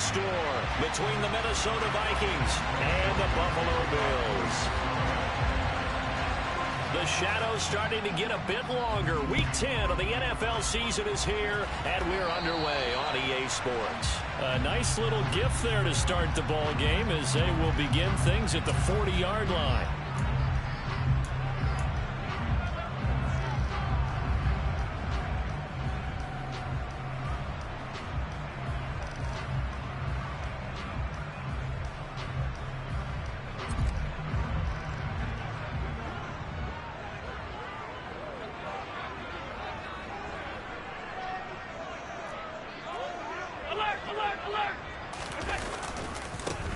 store between the Minnesota Vikings and the Buffalo Bills. The shadow's starting to get a bit longer. Week 10 of the NFL season is here, and we're underway on EA Sports. A nice little gift there to start the ball game as they will begin things at the 40-yard line.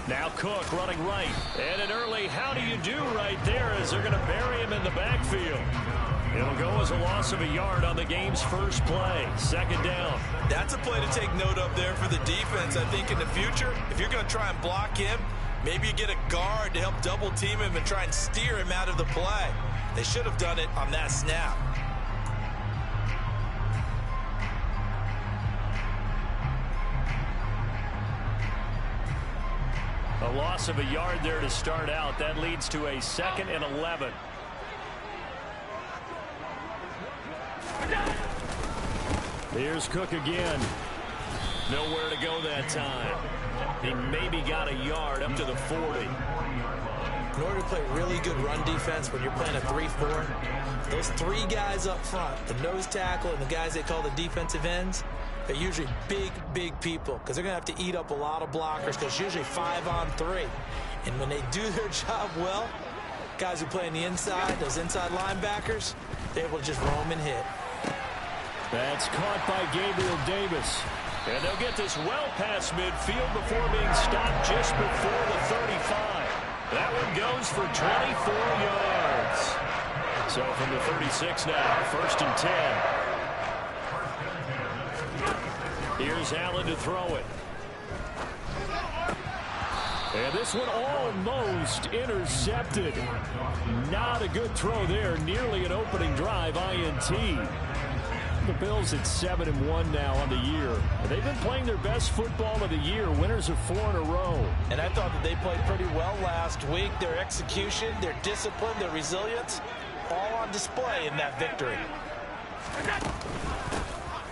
Now Cook running right. And an early how do you do right there as they're going to bury him in the backfield. It'll go as a loss of a yard on the game's first play. Second down. That's a play to take note of there for the defense. I think in the future, if you're going to try and block him, maybe you get a guard to help double team him and try and steer him out of the play. They should have done it on that snap. A loss of a yard there to start out. That leads to a 2nd and 11. Here's Cook again. Nowhere to go that time. He maybe got a yard up to the 40. In order to play really good run defense when you're playing a 3-4, those three guys up front, the nose tackle and the guys they call the defensive ends, they're usually big people because they're going to have to eat up a lot of blockers because it's usually 5-on-3. And when they do their job well, guys who play on the inside, those inside linebackers, they're able to just roam and hit. That's caught by Gabriel Davis. And they'll get this well past midfield before being stopped just before the 35. That one goes for 24 yards. So from the 36 now, 1st and 10. Here's Allen to throw it. And this one almost intercepted. Not a good throw there. Nearly an opening drive INT. The Bills at 7-1 now on the year. They've been playing their best football of the year. Winners of 4 in a row. And I thought that they played pretty well last week. Their execution, their discipline, their resilience, all on display in that victory.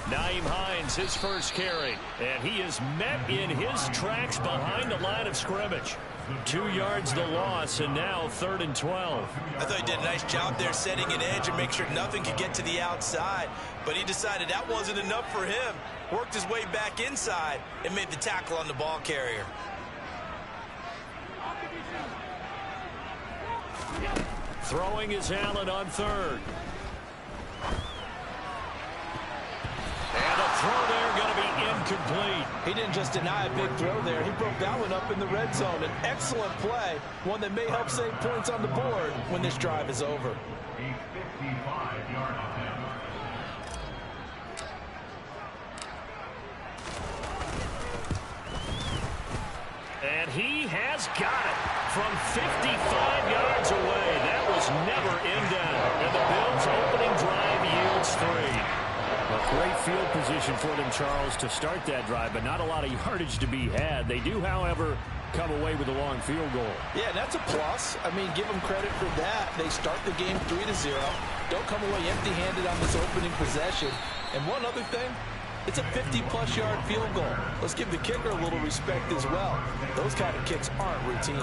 Nyheim Hines, his first carry. And he is met in his tracks behind the line of scrimmage. 2 yards the loss, and now 3rd and 12. I thought he did a nice job there setting an edge and make sure nothing could get to the outside. But he decided that wasn't enough for him. Worked his way back inside and made the tackle on the ball carrier. Throwing is Allen on 3rd. And a throw there going to be incomplete. He didn't just deny a big throw there. He broke that one up in the red zone. An excellent play. One that may help save points on the board when this drive is over. And he has got it from 55 yards away. That was never in down. And the Bills' opening drive yields 3. A great field position for them, Charles, to start that drive, but not a lot of yardage to be had. They do, however, come away with a long field goal. Yeah, that's a plus. I mean, give them credit for that. They start the game 3-0. Don't come away empty-handed on this opening possession. And one other thing, it's a 50-plus yard field goal. Let's give the kicker a little respect as well. Those kind of kicks aren't routine.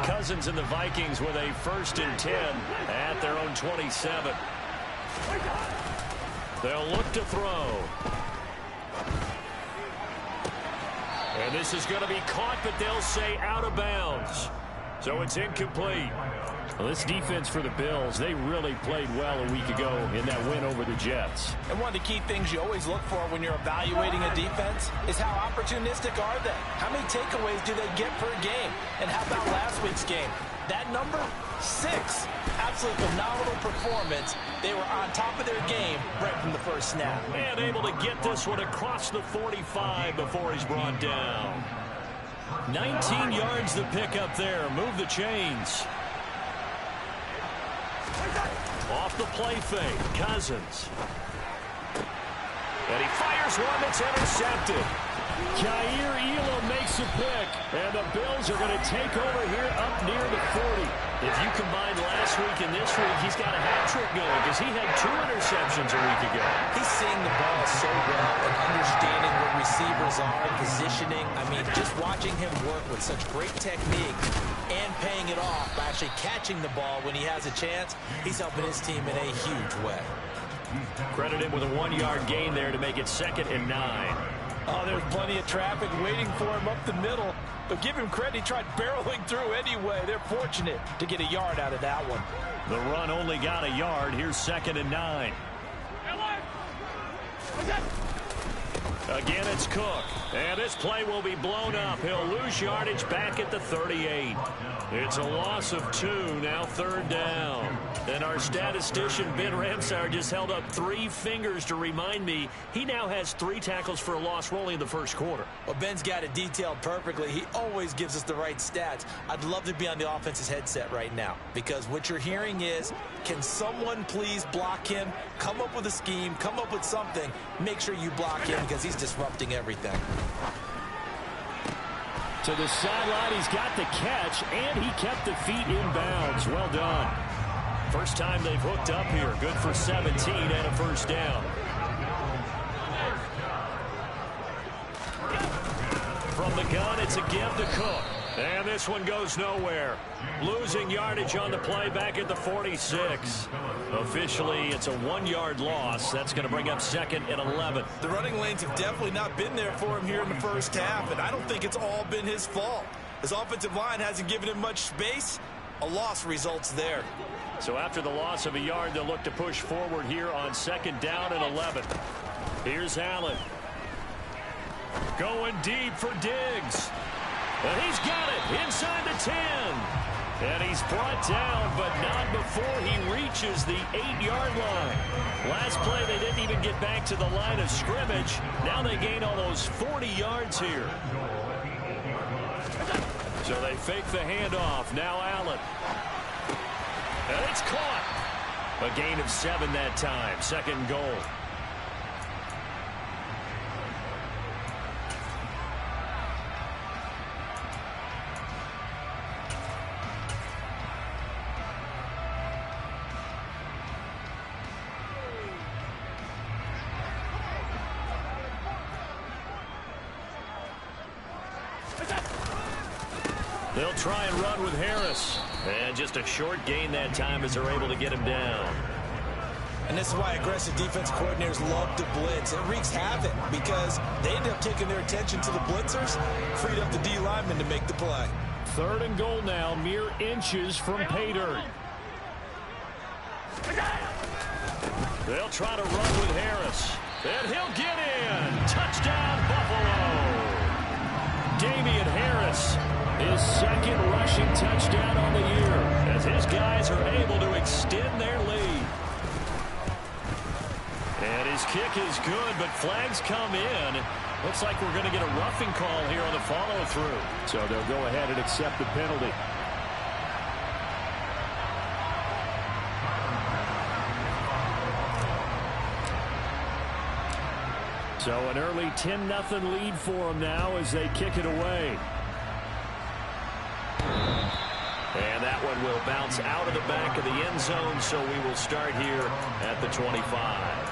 Cousins and the Vikings with a 1st and 10 at their own 27. They'll look to throw. And this is going to be caught, but they'll say out of bounds. So it's incomplete. Well, this defense for the Bills, they really played well a week ago in that win over the Jets. And one of the key things you always look for when you're evaluating a defense is how opportunistic are they? How many takeaways do they get per game? And how about last week's game? That number, 6. Absolutely phenomenal performance. They were on top of their game right from the first snap. And able to get this one across the 45 before he's brought down. 19 yards to pick up there. Move the chains. Off the play fake, Cousins. And he fires one that's intercepted. Kaiir Elam makes a pick, and the Bills are going to take over here up near the 40. If you combine last week and this week, he's got a hat trick going because he had 2 interceptions a week ago. He's seeing the ball so well and understanding where receivers are, positioning. I mean, just watching him work with such great technique and paying it off by actually catching the ball when he has a chance, he's helping his team in a huge way. Credit him with a 1-yard gain there to make it 2nd and 9. Oh, there's plenty of traffic waiting for him up the middle. But give him credit, he tried barreling through anyway. They're fortunate to get a yard out of that one. The run only got a yard. Here's 2nd and 9. Again, it's Cook. And this play will be blown up. He'll lose yardage back at the 38. It's a loss of 2, now 3rd down. And our statistician, Ben Ramsauer, just held up 3 fingers to remind me he now has 3 tackles for a loss rolling in the first quarter. Well, Ben's got it detailed perfectly. He always gives us the right stats. I'd love to be on the offense's headset right now because what you're hearing is, can someone please block him? Come up with a scheme, come up with something. Make sure you block him because he's disrupting everything. To the sideline, he's got the catch, and he kept the feet in bounds. Well done. First time they've hooked up here. Good for 17 and a first down. From the gun, it's a give to Cook. And this one goes nowhere. Losing yardage on the play back at the 46. Officially, it's a 1-yard loss. That's going to bring up 2nd and 11. The running lanes have definitely not been there for him here in the first half, and I don't think it's all been his fault. His offensive line hasn't given him much space. A loss results there. So after the loss of a yard, they'll look to push forward here on 2nd down and 11. Here's Allen. Going deep for Diggs. And he's got it inside the 10. And he's brought down, but not before he reaches the 8-yard line. Last play, they didn't even get back to the line of scrimmage. Now they gain almost 40 yards here. So they fake the handoff. Now Allen. And it's caught. A gain of 7 that time. 2nd goal. They'll try and run with Harris. And just a short gain that time as they're able to get him down. And this is why aggressive defense coordinators love to blitz. It wreaks havoc because they end up taking their attention to the blitzers, freed up the D lineman to make the play. 3rd and goal now, mere inches from pay dirt. They'll try to run with Harris. And he'll get in. Touchdown, Buffalo. Damian Harris, his 2nd rushing touchdown on the year, as his guys are able to extend their lead. And his kick is good, but flags come in. Looks like we're going to get a roughing call here on the follow-through. So they'll go ahead and accept the penalty. So an early 10-0 lead for them now as they kick it away. And that one will bounce out of the back of the end zone, so we will start here at the 25.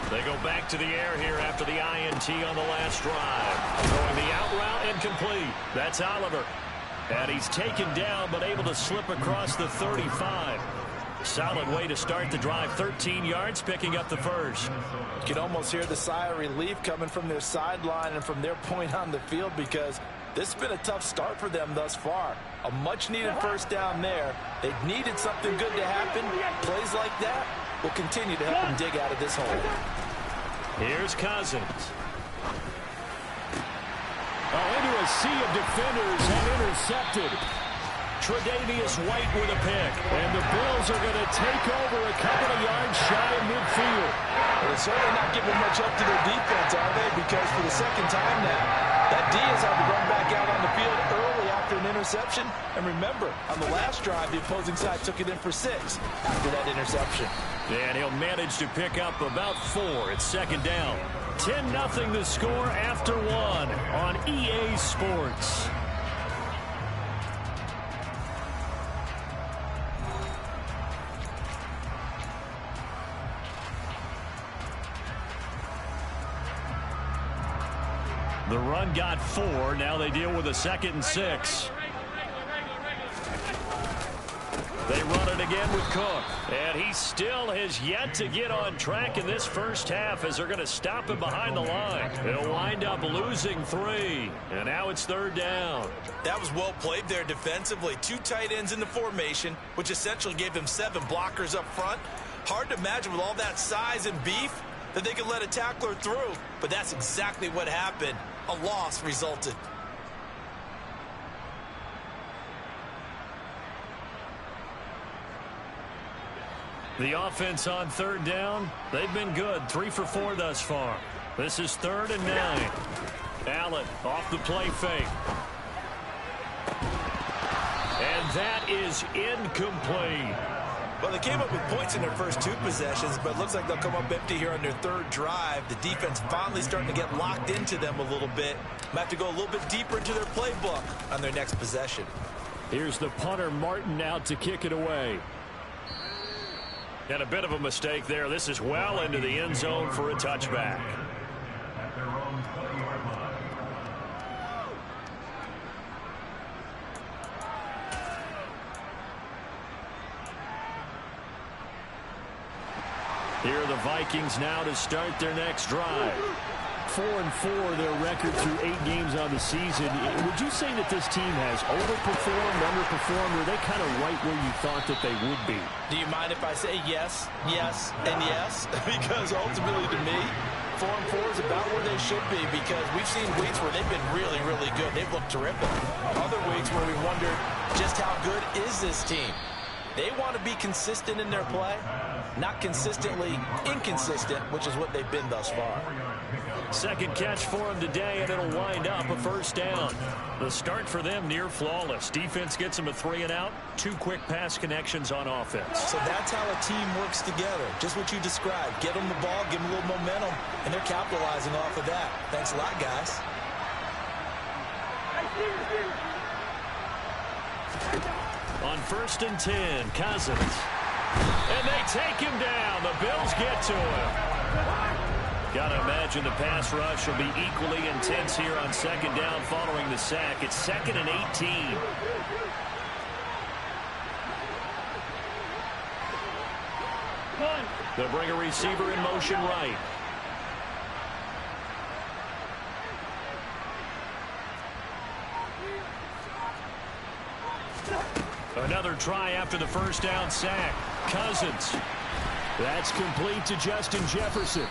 They go back to the air here after the INT on the last drive. Throwing the out route incomplete. That's Oliver. And he's taken down but able to slip across the 35. Solid way to start the drive. 13 yards, picking up the first. You can almost hear the sigh of relief coming from their sideline and from their point on the field because this has been a tough start for them thus far. A much-needed first down there. They've needed something good to happen. Plays like that will continue to help them dig out of this hole. Here's Cousins. Into a sea of defenders and intercepted. Tre'Davious White with a pick. And the Bills are going to take over a couple of yards shy of midfield. Well, they're certainly not giving much up to their defense, are they? Because for the second time now, that D has had to run back out on the field early after an interception. And remember, on the last drive, the opposing side took it in for 6 after that interception. And he'll manage to pick up about 4 at second down. 10-0 the score after 1 on EA Sports. The run got 4. Now they deal with a 2nd and 6. They run it again with Cook. And he still has yet to get on track in this first half as they're going to stop him behind the line. They'll wind up losing 3. And now it's 3rd down. That was well played there defensively. 2 tight ends in the formation, which essentially gave them 7 blockers up front. Hard to imagine with all that size and beef that they could let a tackler through. But that's exactly what happened. A loss resulted. The offense on 3rd down, they've been good. 3 for 4 thus far. This is 3rd and 9. Allen off the play fake. And that is incomplete. Well, they came up with points in their first 2 possessions, but it looks like they'll come up empty here on their 3rd drive. The defense finally starting to get locked into them a little bit. Might have to go a little bit deeper into their playbook on their next possession. Here's the punter, Martin, out to kick it away. And a bit of a mistake there. This is well into the end zone for a touchback. Here are the Vikings now to start their next drive. 4-4 their record through 8 games on the season. Would you say that this team has overperformed, underperformed, or are they kind of right where you thought that they would be? Do you mind if I say yes, yes, and yes? Because ultimately to me, 4-4 is about where they should be, because we've seen weeks where they've been really, really good. They've looked terrific. Other weeks where we wondered just how good is this team? They want to be consistent in their play, not consistently inconsistent, which is what they've been thus far. Second catch for him today, and it'll wind up a 1st down. The start for them near flawless. Defense gets them a 3 and out. 2 quick pass connections on offense. So that's how a team works together. Just what you described. Get them the ball, give them a little momentum, and they're capitalizing off of that. Thanks a lot, guys. On 1st and 10, Cousins. And they take him down. The Bills get to him. Got to imagine the pass rush will be equally intense here on 2nd down following the sack. It's 2nd and 18. They'll bring a receiver in motion right. Another try after the 1st down sack. Cousins. That's complete to Justin Jefferson.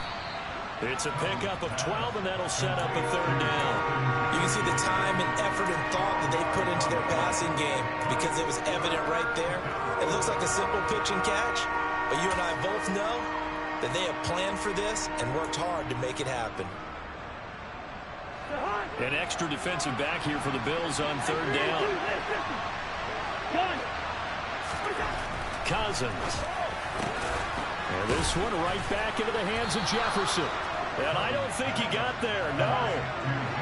It's a pickup of 12, and that'll set up a 3rd down. You can see the time and effort and thought that they put into their passing game because it was evident right there. It looks like a simple pitch and catch, but you and I both know that they have planned for this and worked hard to make it happen. An extra defensive back here for the Bills on 3rd down. Cousins. And this one right back into the hands of Jefferson. And I don't think he got there, no.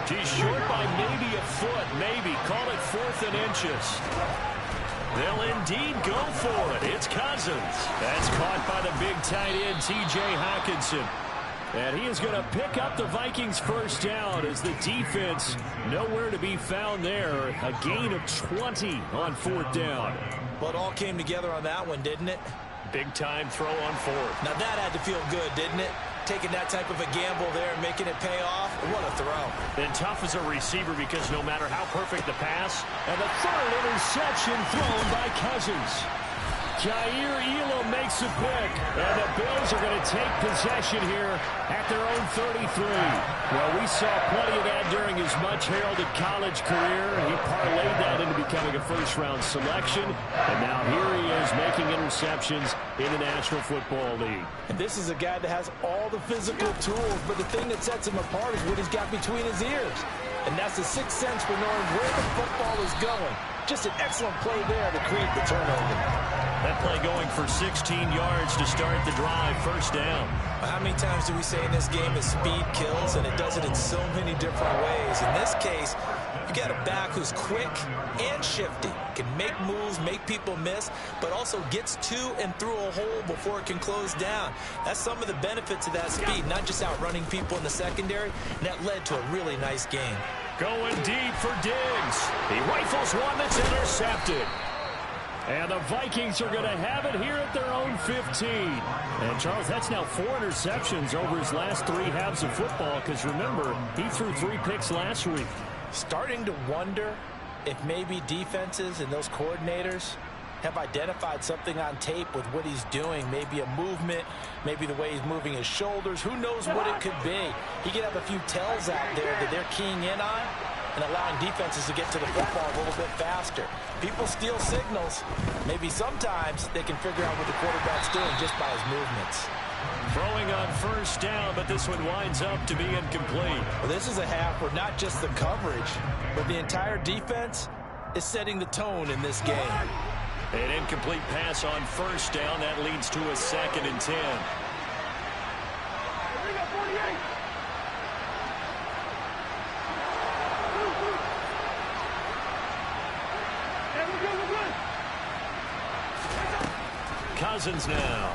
He's short by maybe a foot, maybe. Call it 4th and inches. They'll indeed go for it. It's Cousins. That's caught by the big tight end, T.J. Hockenson. And he is going to pick up the Vikings' 1st down as the defense nowhere to be found there. A gain of 20 on 4th down. Well, it all came together on that one, didn't it? Big-time throw on 4th. Now that had to feel good, didn't it? Taking that type of a gamble there and making it pay off. What a throw. And tough as a receiver because no matter how perfect the pass. And the 3rd interception thrown by Cousins. Jair Elam makes a pick, and the Bills are going to take possession here at their own 33. Well, we saw plenty of that during his much-heralded college career. He parlayed that into becoming a first-round selection, and now here he is making interceptions in the National Football League. And this is a guy that has all the physical tools, but the thing that sets him apart is what he's got between his ears. And that's the sixth sense for knowing where the football is going. Just an excellent play there to create the turnover. That play going for 16 yards to start the drive, first down. How many times do we say in this game that speed kills, and it does it in so many different ways? In this case, you got a back who's quick and shifty, can make moves, make people miss, but also gets to and through a hole before it can close down. That's some of the benefits of that speed, not just outrunning people in the secondary, and that led to a really nice game. Going deep for Diggs. He rifles one that's intercepted. And the Vikings are going to have it here at their own 15. And, Charles, that's now 4 interceptions over his last 3 halves of football, because, remember, he threw 3 picks last week. Starting to wonder if maybe defenses and those coordinators have identified something on tape with what he's doing. Maybe a movement, maybe the way he's moving his shoulders. Who knows what it could be? He could have a few tells out there that they're keying in on and allowing defenses to get to the football a little bit faster. People steal signals. Maybe sometimes they can figure out what the quarterback's doing just by his movements. Throwing on first down, but this one winds up to be incomplete. Well, this is a half where not just the coverage, but the entire defense is setting the tone in this game. An incomplete pass on first down. That leads to a 2nd and 10. Cousins now.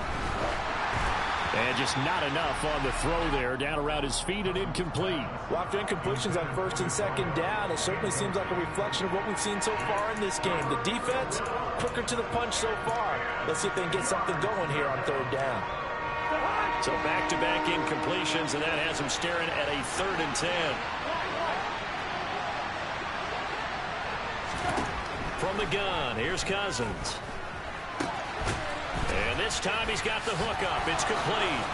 And just not enough on the throw there. Down around his feet and incomplete. Well, after incompletions on 1st and 2nd down, it certainly seems like a reflection of what we've seen so far in this game. The defense, quicker to the punch so far. Let's see if they can get something going here on 3rd down. So back-to-back incompletions, and that has him staring at a 3rd and 10. From the gun, here's Cousins. And this time he's got the hook up. It's complete.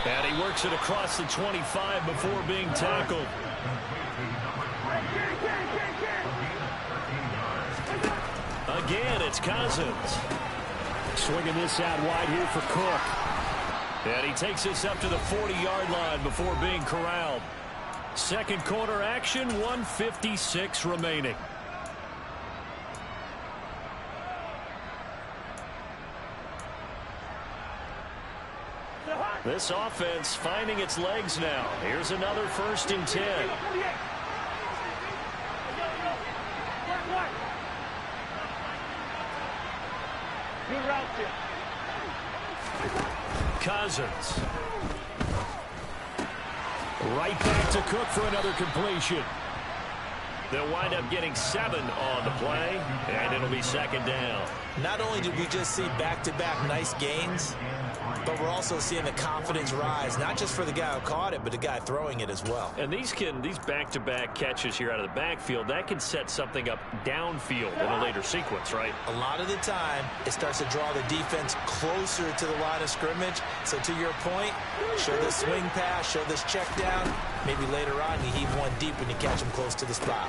And he works it across the 25 before being tackled. Again, it's Cousins. Swinging this out wide here for Cook. And he takes this up to the 40-yard line before being corralled. Second quarter action, 1:56 remaining. This offense finding its legs now. Here's another 1st and 10. Cousins. Right back to Cook for another completion. They'll wind up getting 7 on the play, and it'll be 2nd down. Not only did we just see back-to-back nice gains, but we're also seeing the confidence rise, not just for the guy who caught it, but the guy throwing it as well. And these back-to-back catches here out of the backfield, that can set something up downfield in a later sequence, right? A lot of the time, it starts to draw the defense closer to the line of scrimmage. So to your point, show this swing pass, show this check down. Maybe later on you heave one deep when you catch him close to the spot.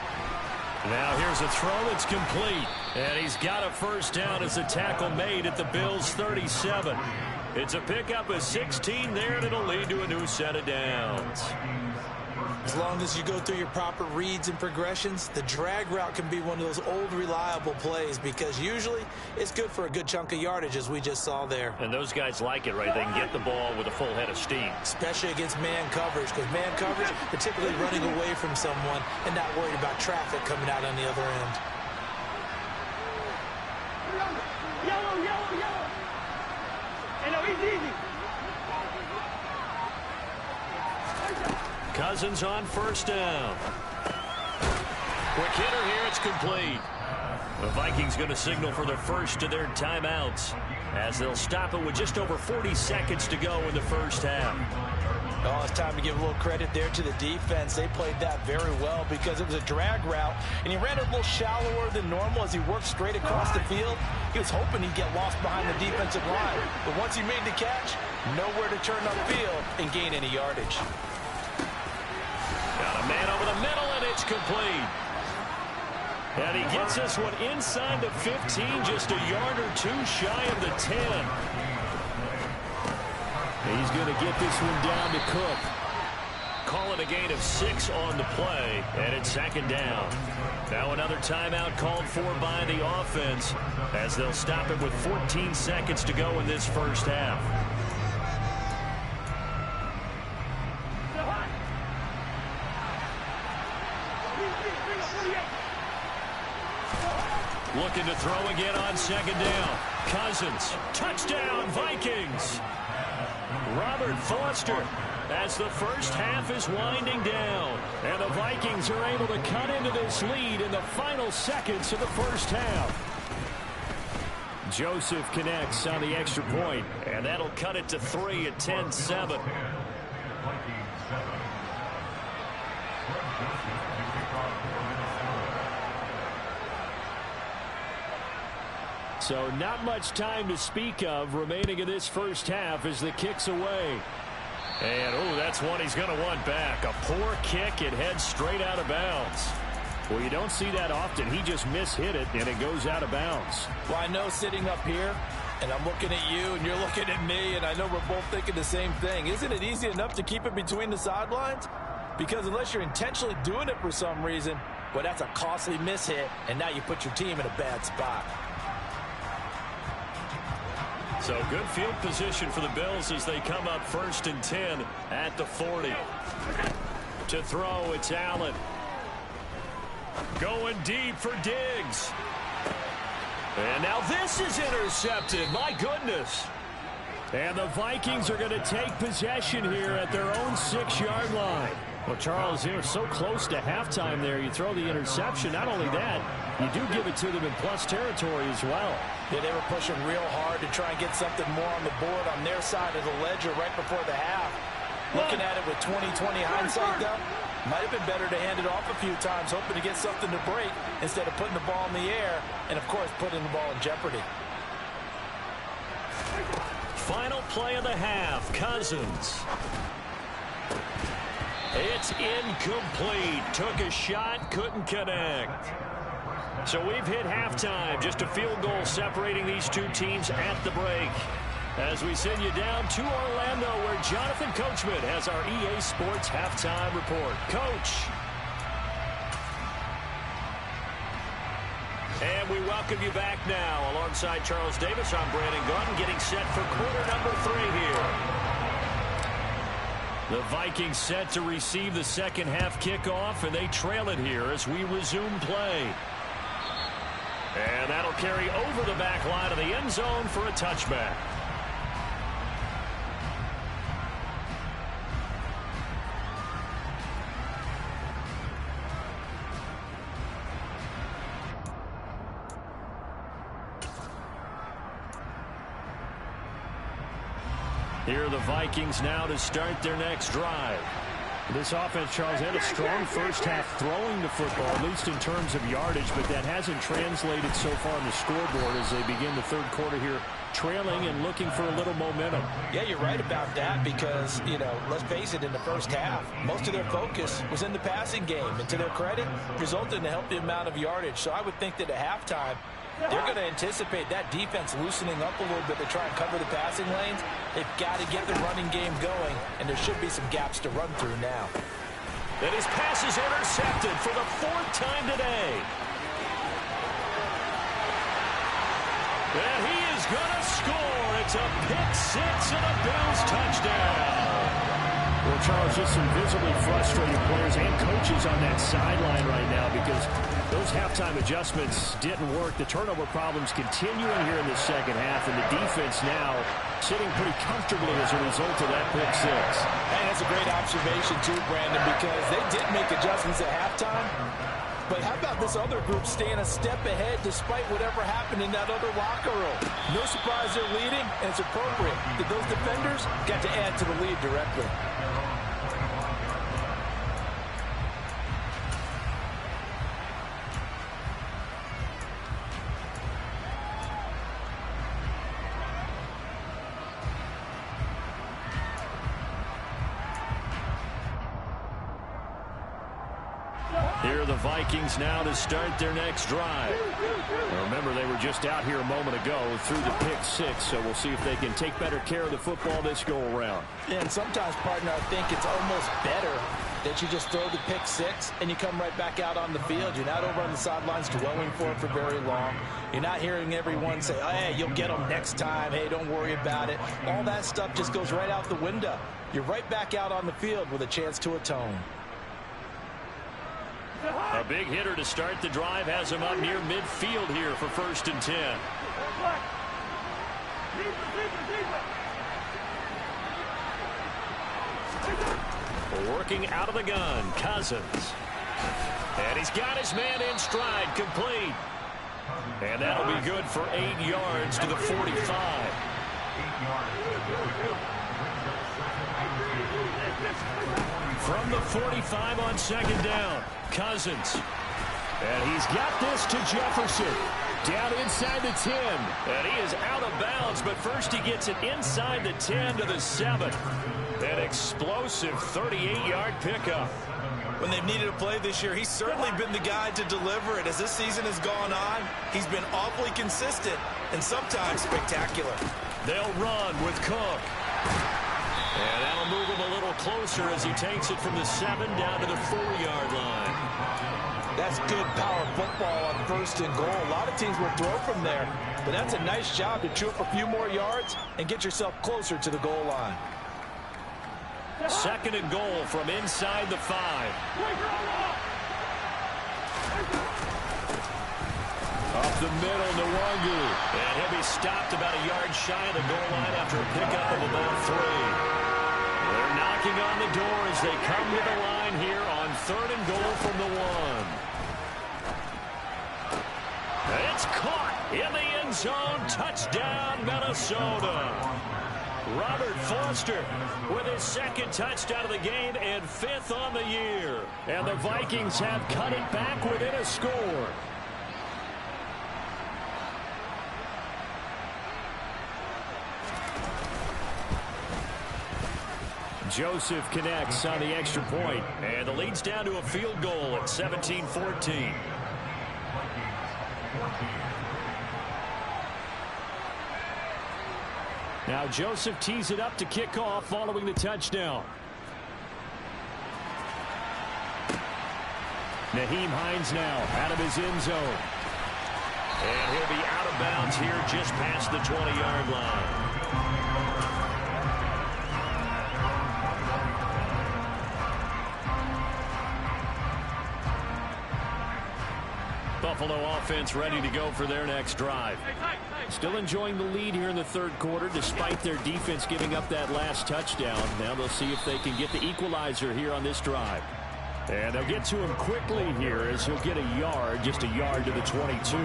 Now here's a throw that's complete. And he's got a first down as a tackle made at the Bills' 37. It's a pickup of 16 there, and it'll lead to a new set of downs. As long as you go through your proper reads and progressions, the drag route can be one of those old reliable plays because usually it's good for a good chunk of yardage, as we just saw there. And those guys like it, right? They can get the ball with a full head of steam. Especially against man coverage, because man coverage, particularly running away from someone and not worried about traffic coming out on the other end. Yellow, yellow, yellow. Hey, no, he's easy. Cousins on first down. Quick hitter here, it's complete. The Vikings going to signal for the first of their timeouts as they'll stop it with just over 40 seconds to go in the first half. Oh, it's time to give a little credit there to the defense. They played that very well because it was a drag route, and he ran it a little shallower than normal as he worked straight across the field. He was hoping he'd get lost behind the defensive line, but once he made the catch, nowhere to turn upfield and gain any yardage. Got a man over the middle, and it's complete. And he gets this one inside the 15, just a yard or two shy of the 10. He's going to get this one down to Cook. Calling a gain of 6 on the play, and it's second down. Now another timeout called for by the offense as they'll stop it with 14 seconds to go in this first half. Looking to throw again on second down. Cousins, touchdown Vikings. Robert Foster as the first half is winding down. And the Vikings are able to cut into this lead in the final seconds of the first half. Joseph connects on the extra point. And that'll cut it to 3 at 10-7. So not much time to speak of remaining in this first half as the kick's away. And, oh, that's one he's going to want back. A poor kick. It heads straight out of bounds. Well, you don't see that often. He just mishit it, and it goes out of bounds. Well, I know sitting up here, and I'm looking at you, and you're looking at me, and I know we're both thinking the same thing. Isn't it easy enough to keep it between the sidelines? Because unless you're intentionally doing it for some reason, well, that's a costly mishit, and now you put your team in a bad spot. So good field position for the Bills as they come up 1st and 10 at the 40. To throw, it's Allen. Going deep for Diggs. And now this is intercepted. My goodness. And the Vikings are going to take possession here at their own 6-yard line. Well, Charles, they're so close to halftime there. You throw the interception. Not only that, you do give it to them in plus territory as well. Yeah, they were pushing real hard to try and get something more on the board on their side of the ledger right before the half. Looking at it with 20/20 hindsight, though, might have been better to hand it off a few times, hoping to get something to break instead of putting the ball in the air and, of course, putting the ball in jeopardy. Final play of the half, Cousins. It's incomplete. Took a shot, couldn't connect. So we've hit halftime. Just a field goal separating these two teams at the break. As we send you down to Orlando, where Jonathan Coachman has our EA Sports halftime report. Coach. And we welcome you back now. Alongside Charles Davis, I'm Brandon Gunn, getting set for quarter number 3 here. The Vikings set to receive the second half kickoff, and they trail it here as we resume play. And that'll carry over the back line of the end zone for a touchback. Here are the Vikings now to start their next drive. This offense, Charles, had a strong first half throwing the football, at least in terms of yardage, but that hasn't translated so far on the scoreboard as they begin the third quarter here, trailing and looking for a little momentum. Yeah, you're right about that because, you know, let's face it, in the first half, most of their focus was in the passing game, and to their credit, resulted in a healthy amount of yardage. So I would think that at halftime, they're going to anticipate that defense loosening up a little bit to try and cover the passing lanes. They've got to get the running game going, and there should be some gaps to run through now. And his pass is intercepted for the 4th time today. And he is going to score. It's a pick 6 and a Bills touchdown. Well, Charles, just some visibly frustrated players and coaches on that sideline right now because those halftime adjustments didn't work. The turnover problems continuing here in the second half, and the defense now sitting pretty comfortably as a result of that pick 6. And that's a great observation, too, Brandon, because they did make adjustments at halftime, But how about this other group staying a step ahead despite whatever happened in that other locker room? No surprise they're leading, and it's appropriate that those defenders got to add to the lead directly. Here are the Vikings now to start their next drive. Now remember, they were just out here a moment ago through the pick six, so we'll see if they can take better care of the football this go-around. And sometimes, partner, I think it's almost better that you just throw the pick six and you come right back out on the field. You're not over on the sidelines dwelling for it for very long. You're not hearing everyone say, oh, hey, you'll get them next time. Hey, don't worry about it. All that stuff just goes right out the window. You're right back out on the field with a chance to atone. A big hitter to start the drive has him up near midfield here for 1st and 10. Working out of the gun, Cousins. And he's got his man in stride, complete. And that'll be good for 8 yards to the 45. From the 45 on 2nd down, Cousins. And he's got this to Jefferson. Down inside the 10. And he is out of bounds, but first he gets it inside the 10 to the 7. An explosive 38-yard pickup. When they've needed a play this year, he's certainly been the guy to deliver it. As this season has gone on, he's been awfully consistent and sometimes spectacular. They'll run with Cook. And that'll move him a little closer as he takes it from the 7 down to the 4-yard line. That's good power football on 1st and goal. A lot of teams will throw from there, but that's a nice job to chew up a few more yards and get yourself closer to the goal line. 2nd and goal from inside the 5. Up the middle, Nwangu. And he'll be stopped about a yard shy of the goal line after a pickup of about 3. They're knocking on the door as they come to the line here on 3rd and goal from the 1. It's caught in the end zone. Touchdown, Minnesota. Robert Foster with his 2nd touchdown of the game and 5th on the year. And the Vikings have cut it back within a score. Joseph connects on the extra point, and the lead's down to a field goal at 17-14. Now Joseph tees it up to kick off following the touchdown. Nyheim Hines now out of his end zone. And he'll be out of bounds here just past the 20-yard line. Buffalo offense ready to go for their next drive. Still enjoying the lead here in the 3rd quarter despite their defense giving up that last touchdown. Now they'll see if they can get the equalizer here on this drive. And they'll get to him quickly here as he'll get a yard, just a yard to the 22.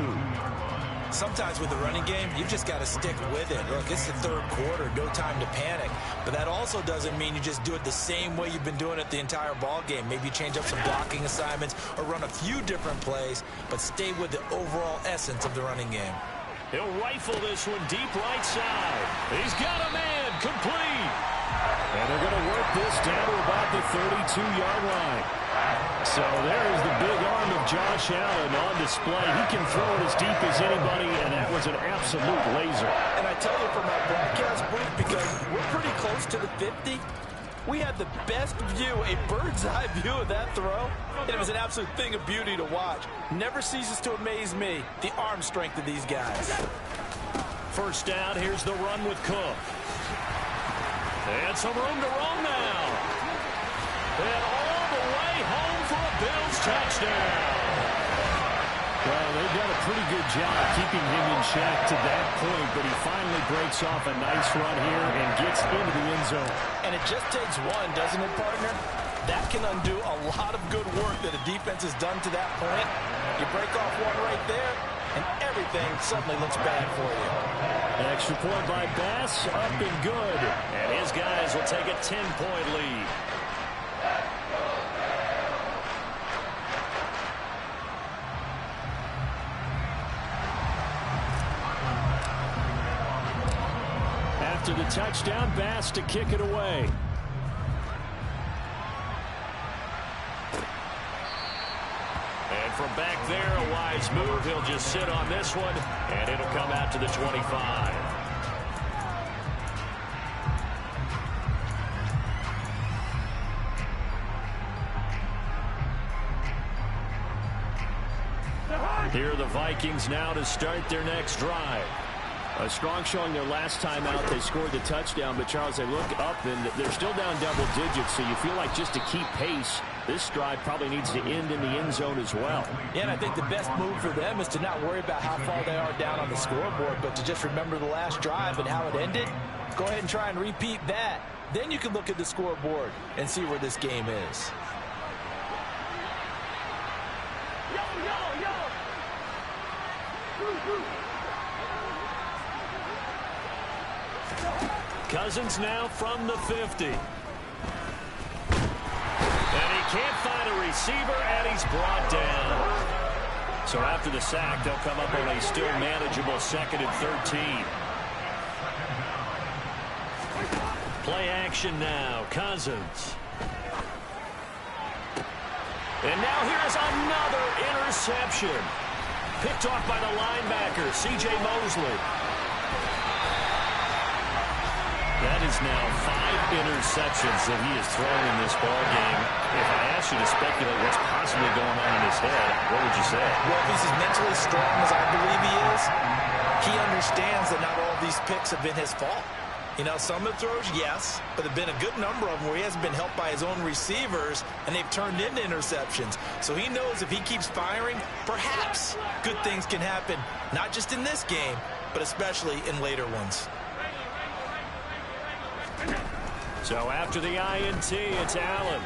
Sometimes with the running game, you've just got to stick with it. Look, it's the 3rd quarter, no time to panic. But that also doesn't mean you just do it the same way you've been doing it the entire ball game. Maybe change up some blocking assignments or run a few different plays, but stay with the overall essence of the running game. He'll rifle this one deep right side. He's got a man, complete. And they're going to work this down to about the 32-yard line. So there's the big arm of Josh Allen on display. He can throw it as deep as anybody, and that was an absolute laser. And I tell you from our broadcast booth, because we're pretty close to the 50, we had the best view, a bird's-eye view of that throw, and it was an absolute thing of beauty to watch. Never ceases to amaze me, the arm strength of these guys. 1st down, here's the run with Cook. And some room to roam now. And all the way home for a Bills touchdown. Well, they've done a pretty good job keeping him in check to that point, but he finally breaks off a nice run here and gets into the end zone. And it just takes one, doesn't it, partner? That can undo a lot of good work that a defense has done to that point. You break off one right there, and everything suddenly looks bad for you. Extra point by Bass, up and good. And his guys will take a 10-point lead. After the touchdown, Bass to kick it away. And from back there, a wise move. He'll just sit on this one, and it'll come out to the 25. Here are the Vikings now to start their next drive. A strong showing their last time out. They scored the touchdown, but Charles, they look up and they're still down double digits, so you feel like just to keep pace, this drive probably needs to end in the end zone as well. Yeah, and I think the best move for them is to not worry about how far they are down on the scoreboard, but to just remember the last drive and how it ended. Go ahead and try and repeat that. Then you can look at the scoreboard and see where this game is. Cousins now from the 50. And he can't find a receiver, and he's brought down. So after the sack, they'll come up on a still manageable 2nd and 13. Play action now. Cousins. And now here's another interception. Picked off by the linebacker, C.J. Mosley. That is now 5 interceptions that he has thrown in this ball game. If I asked you to speculate what's possibly going on in his head, what would you say? Well, if he's as mentally strong as I believe he is, he understands that not all of these picks have been his fault. You know, some of the throws, yes, but there have been a good number of them where he hasn't been helped by his own receivers, and they've turned into interceptions. So he knows if he keeps firing, perhaps good things can happen, not just in this game, but especially in later ones. So after the INT, it's Allen.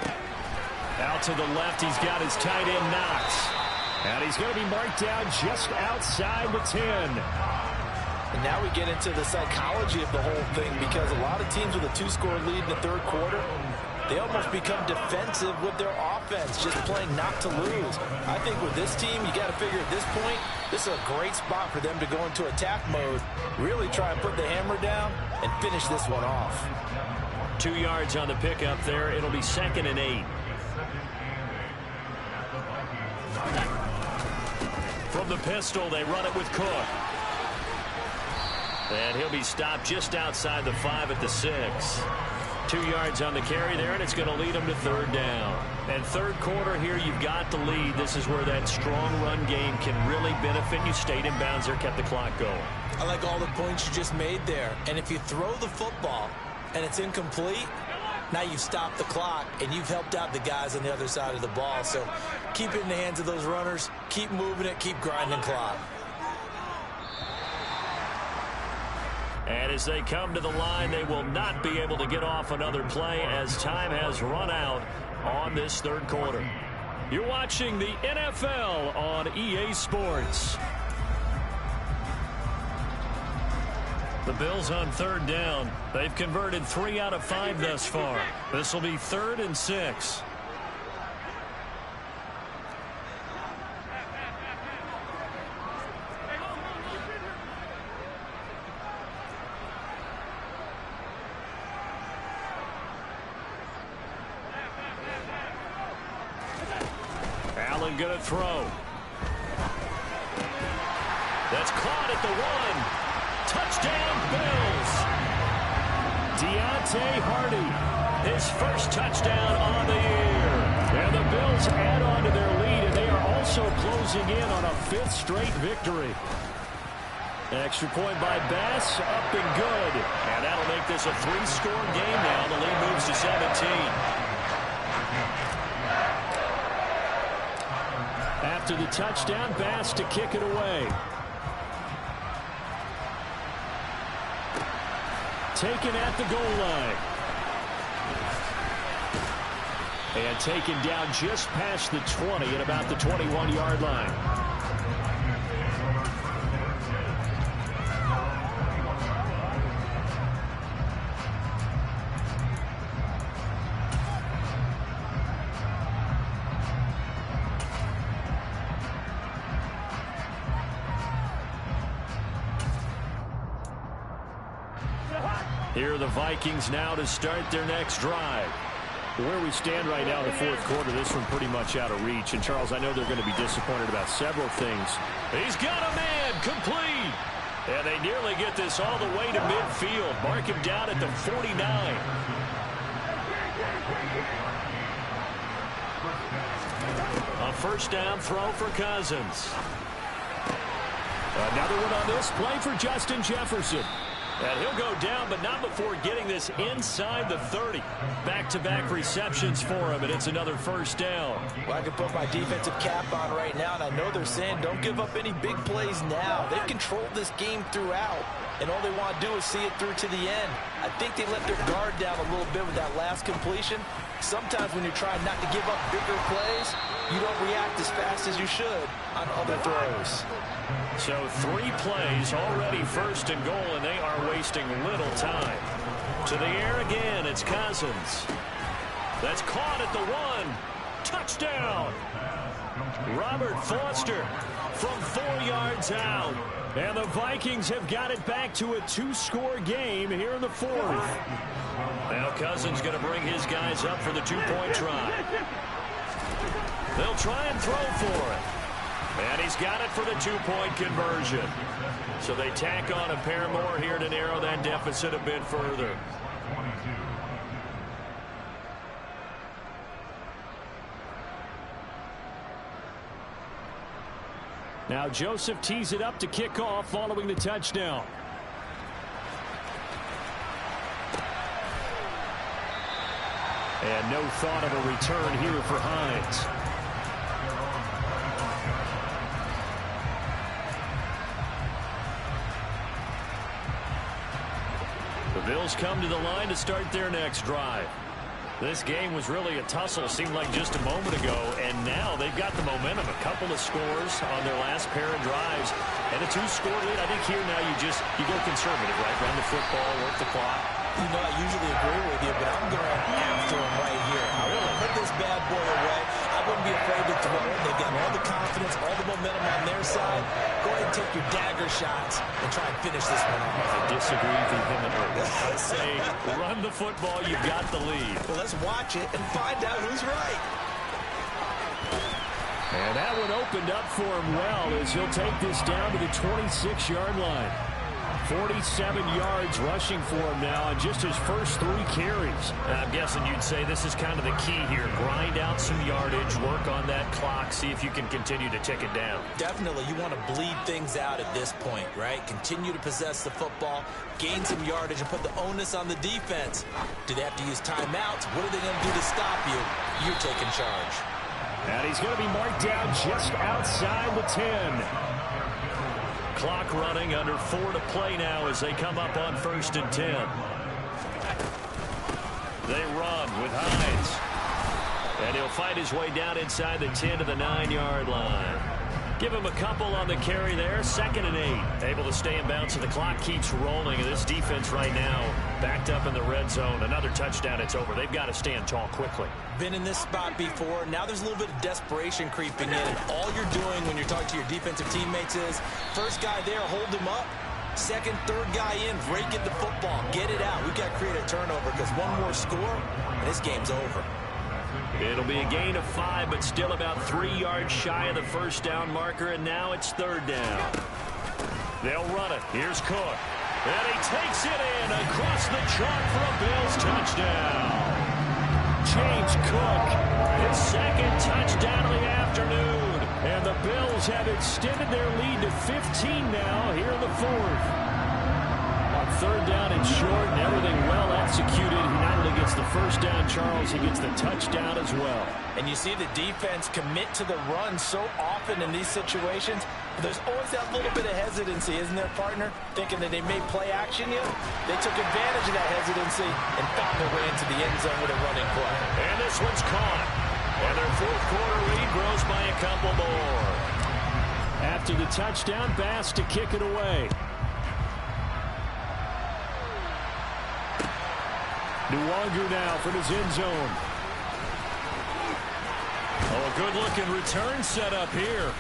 Out to the left, he's got his tight end Knox. And he's going to be marked down just outside the 10. And now we get into the psychology of the whole thing, because a lot of teams with a 2-score lead in the third quarter, they almost become defensive with their offense, just playing not to lose. I think with this team, you got to figure at this point, this is a great spot for them to go into attack mode, really try and put the hammer down and finish this one off. 2 yards on the pickup there. It'll be 2nd and 8. From the pistol, they run it with Cook. And he'll be stopped just outside the 5 at the 6. 2 yards on the carry there, and it's going to lead them to 3rd down. And third quarter here, you've got the lead. This is where that strong run game can really benefit you. Stayed in bounds there, kept the clock going. I like all the points you just made there. And if you throw the football and it's incomplete, now you've stopped the clock and you've helped out the guys on the other side of the ball. So keep it in the hands of those runners. Keep moving it. Keep grinding clock. And as they come to the line, they will not be able to get off another play as time has run out on this third quarter. You're watching the NFL on EA Sports. The Bills on 3rd down. They've converted 3 out of 5 thus far. This will be 3rd and 6. Allen going to throw. That's caught at the 1. Touchdown, Bills. Deontay Hardy, his first touchdown on the year. And the Bills add on to their lead, and they are also closing in on a 5th straight victory. Extra point by Bass, up and good. And that'll make this a 3-score game now. The lead moves to 17. After the touchdown, Bass to kick it away. Taken at the goal line. And taken down just past the 20 at about the 21-yard line. Here are the Vikings now to start their next drive. Where we stand right now in the fourth quarter, this one pretty much out of reach. And, Charles, I know they're going to be disappointed about several things. He's got a man complete. And they nearly get this all the way to midfield. Mark him down at the 49. A first down throw for Cousins. Another one on this play for Justin Jefferson. And he'll go down, but not before getting this inside the 30. Back-to-back receptions for him, and it's another first down. Well, I can put my defensive cap on right now, and I know they're saying don't give up any big plays now. They've controlled this game throughout, and all they want to do is see it through to the end. I think they let their guard down a little bit with that last completion. Sometimes when you're trying not to give up bigger plays, you don't react as fast as you should on other throws. So 3 plays, already first and goal, and they are wasting little time. To the air again, it's Cousins. That's caught at the 1. Touchdown! Robert Foster from 4 yards out. And the Vikings have got it back to a 2-score game here in the 4th. Now Cousins going to bring his guys up for the 2-point try. They'll try and throw for it. And he's got it for the 2-point conversion. So they tack on a pair more here to narrow that deficit a bit further. Now Joseph tees it up to kick off following the touchdown. And no thought of a return here for Hines. The Bills come to the line to start their next drive. This game was really a tussle, seemed like just a moment ago, and now they've got the momentum. A couple of scores on their last pair of drives, and a 2-score lead. I think here now you go conservative, right? Run the football, work the clock. You know, I usually agree with you, but I'm going after him right here. I want to put this bad boy away. I wouldn't be afraid to throw it. They've got all the confidence, all the momentum on their side. Go ahead and take your dagger shots and try and finish this one off. I disagree vehemently. I say run the football. You've got the lead. Well, let's watch it and find out who's right. And that one opened up for him well as he'll take this down to the 26-yard line. 47 yards rushing for him now on just his first 3 carries. I'm guessing you'd say this is kind of the key here. Grind out some yardage, work on that clock, see if you can continue to tick it down. Definitely, you want to bleed things out at this point, right? Continue to possess the football, gain some yardage, and put the onus on the defense. Do they have to use timeouts? What are they going to do to stop you? You're taking charge. And he's going to be marked down just outside the 10. Clock running, under 4 to play now as they come up on 1st and 10. They run with Hines. And he'll fight his way down inside the 10 to the 9-yard line. Give him a couple on the carry there. 2nd and 8. Able to stay in bounds, so the clock keeps rolling. And this defense right now backed up in the red zone. Another touchdown, it's over. They've got to stand tall quickly. Been in this spot before. Now there's a little bit of desperation creeping in. And all you're doing when you're talking to your defensive teammates is, first guy there, hold him up. 2nd, 3rd guy in, rake at the football. Get it out. We've got to create a turnover because one more score, and this game's over. It'll be a gain of 5, but still about 3 yards shy of the first down marker, and now it's 3rd down. They'll run it. Here's Cook. And he takes it in across the chalk for a Bills touchdown. James Cook, his 2nd touchdown of the afternoon. And the Bills have extended their lead to 15 now here in the 4th. On 3rd down and short, and everything well executed. He not only gets the first down, Charles, he gets the touchdown as well. And you see the defense commit to the run so often in these situations. But there's always that little bit of hesitancy, isn't there, partner? Thinking that they may play action you. They took advantage of that hesitancy and found their way into the end zone with a running play. And this one's caught. And their fourth quarter lead grows by a couple more. After the touchdown, Bass to kick it away. Nwangu now from his end zone. Oh, a good-looking return set up here.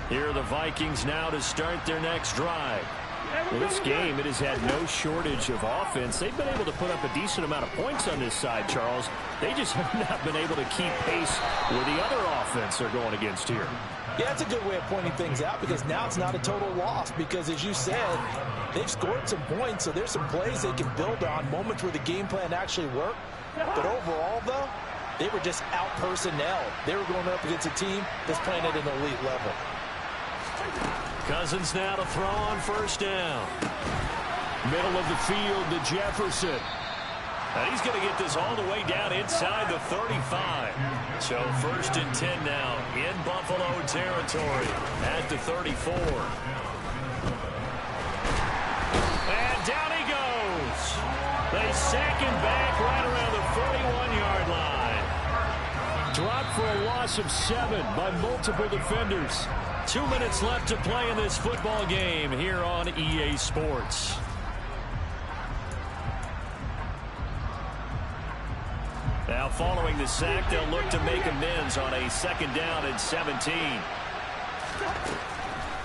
Here are the Vikings now to start their next drive. Well, this game, it has had no shortage of offense. They've been able to put up a decent amount of points on this side, Charles. They just have not been able to keep pace with the other offense they're going against here. Yeah, that's a good way of pointing things out because now it's not a total loss because, as you said, they've scored some points, so there's some plays they can build on, moments where the game plan actually worked. But overall, though, they were just out-personnel. They were going up against a team that's playing at an elite level. Cousins now to throw on first down. Middle of the field to Jefferson. And he's going to get this all the way down inside the 35. So 1st and 10 now in Buffalo territory at the 34. And down he goes. They sack him back right around the 41-yard line. Dropped for a loss of 7 by multiple defenders. 2 minutes left to play in this football game here on EA Sports. Now following the sack, they'll look to make amends on a 2nd down and 17.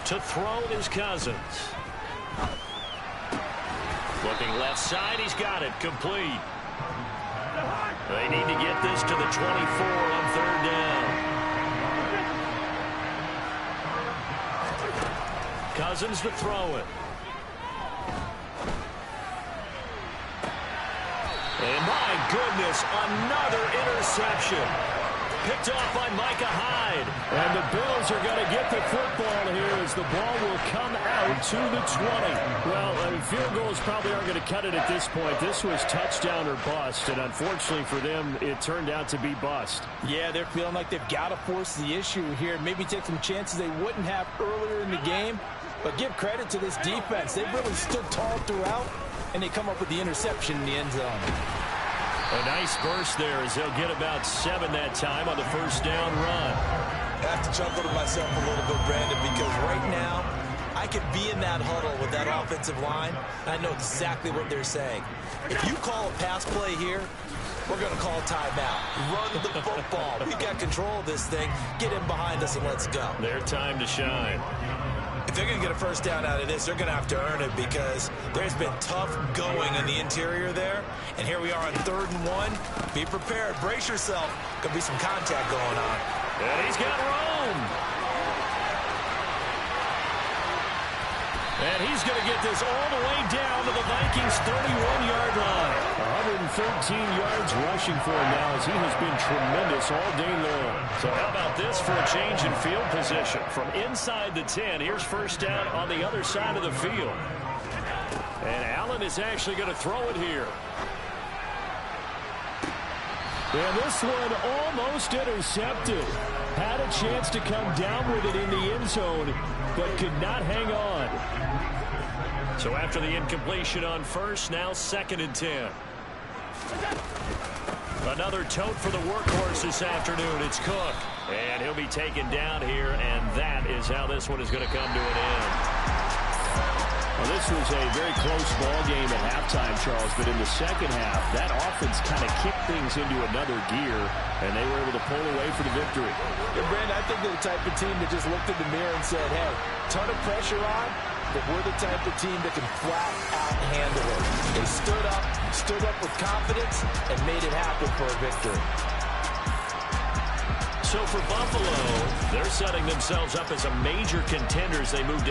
To throw is Cousins. Looking left side, he's got it, complete. They need to get this to the 24 on 3rd down. Cousins to throw it. And my goodness, another interception. Picked off by Micah Hyde. And the Bills are going to get the football here as the ball will come out to the 20. Well, field goals probably aren't going to cut it at this point. This was touchdown or bust, and unfortunately for them, it turned out to be bust. Yeah, they're feeling like they've got to force the issue here. Maybe take some chances they wouldn't have earlier in the game. But give credit to this defense. They've really stood tall throughout, and they come up with the interception in the end zone. A nice burst there as they'll get about 7 that time on the 1st down run. I have to chuckle to myself a little bit, Brandon, because right now I could be in that huddle with that offensive line, and I know exactly what they're saying. If you call a pass play here, we're going to call timeout. Run the football. We've got control of this thing. Get in behind us and let's go. Their time to shine. If they're going to get a 1st down out of this, they're going to have to earn it because there's been tough going in the interior there. And here we are on 3rd and 1. Be prepared. Brace yourself. Could be some contact going on. And he's got room. And he's going to get this all the way down to the Vikings' 31-yard line. 113 yards rushing for him now as he has been tremendous all day long. So how about this for a change in field position? From inside the 10, here's 1st down on the other side of the field. And Allen is actually going to throw it here. And this one almost intercepted. Had a chance to come down with it in the end zone, but could not hang on. So after the incompletion on 1st, now 2nd and 10. Another tote for the workhorse this afternoon. It's Cook. And he'll be taken down here, and that is how this one is going to come to an end. Well, this was a very close ball game at halftime, Charles, but in the second half, that offense kind of kicked things into another gear, and they were able to pull away for the victory. Yeah, Brandon, I think they're the type of team that just looked in the mirror and said, hey, ton of pressure on, but we're the type of team that can flat out handle it. They stood up with confidence, and made it happen for a victory. So for Buffalo, they're setting themselves up as a major contender as they move to